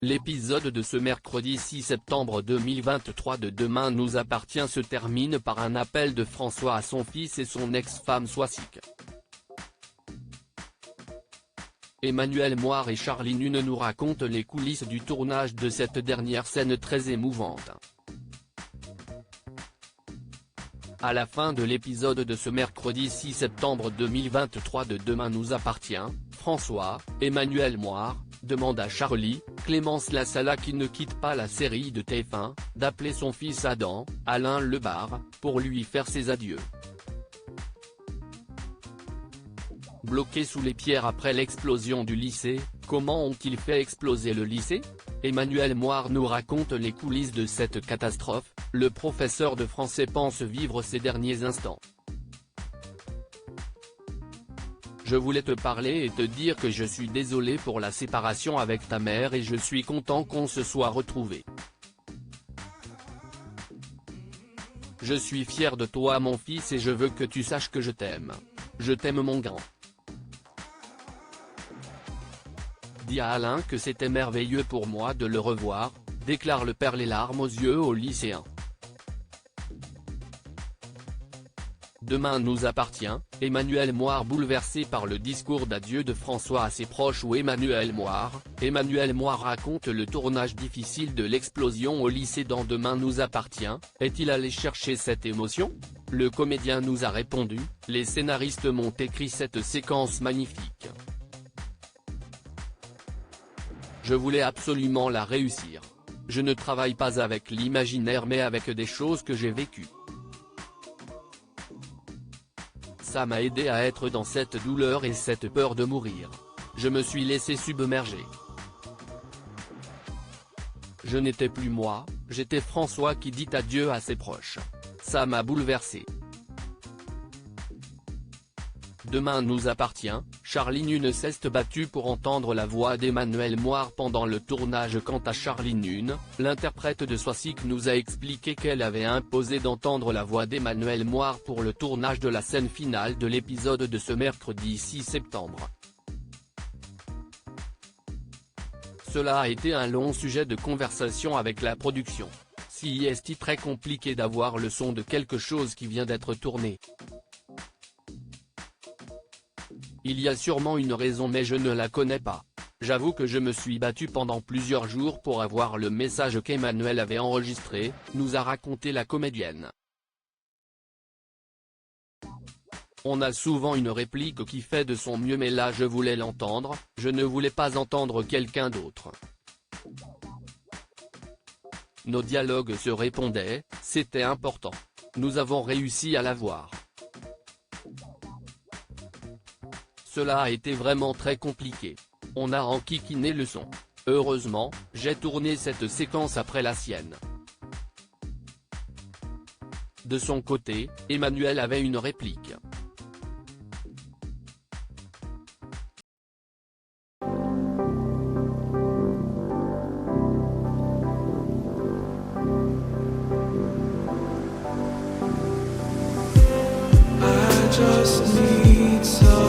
L'épisode de ce mercredi 6 septembre 2023 de Demain nous appartient se termine par un appel de François à son fils et son ex-femme Soisic. Emmanuel Moir et Charlie Nune nous racontent les coulisses du tournage de cette dernière scène très émouvante. À la fin de l'épisode de ce mercredi 6 septembre 2023 de Demain nous appartient, François, Emmanuel Moir, demande à Charlie, Clémence Lassala qui ne quitte pas la série de TF1, d'appeler son fils Adam, Alain Lebar, pour lui faire ses adieux. Bloqués sous les pierres après l'explosion du lycée, comment ont-ils fait exploser le lycée? Emmanuel Moir nous raconte les coulisses de cette catastrophe, le professeur de français pense vivre ces derniers instants. Je voulais te parler et te dire que je suis désolé pour la séparation avec ta mère et je suis content qu'on se soit retrouvés. Je suis fier de toi mon fils et je veux que tu saches que je t'aime. Je t'aime mon grand. Dis à Alain que c'était merveilleux pour moi de le revoir, déclare le père les larmes aux yeux au lycéen. Demain nous appartient, Emmanuel Moir bouleversé par le discours d'adieu de François à ses proches ou Emmanuel Moir raconte le tournage difficile de l'explosion au lycée dans Demain nous appartient, est-il allé chercher cette émotion? Le comédien nous a répondu, les scénaristes m'ont écrit cette séquence magnifique. Je voulais absolument la réussir. Je ne travaille pas avec l'imaginaire mais avec des choses que j'ai vécues. Ça m'a aidé à être dans cette douleur et cette peur de mourir. Je me suis laissé submerger. Je n'étais plus moi, j'étais François qui dit adieu à ses proches. Ça m'a bouleversé. Demain nous appartient, Charlie Nune s'est battu pour entendre la voix d'Emmanuel Moir pendant le tournage. Quant à Charlie Nune, l'interprète de Soisic nous a expliqué qu'elle avait imposé d'entendre la voix d'Emmanuel Moir pour le tournage de la scène finale de l'épisode de ce mercredi 6 septembre. Cela a été un long sujet de conversation avec la production. Si est très compliqué d'avoir le son de quelque chose qui vient d'être tourné. Il y a sûrement une raison mais je ne la connais pas. J'avoue que je me suis battu pendant plusieurs jours pour avoir le message qu'Emmanuel avait enregistré, nous a raconté la comédienne. On a souvent une réplique qui fait de son mieux mais là je voulais l'entendre, je ne voulais pas entendre quelqu'un d'autre. Nos dialogues se répondaient, c'était important. Nous avons réussi à l'avoir. Cela a été vraiment très compliqué. On a enquiquiné le son. Heureusement, j'ai tourné cette séquence après la sienne. De son côté, Emmanuel avait une réplique. I just need some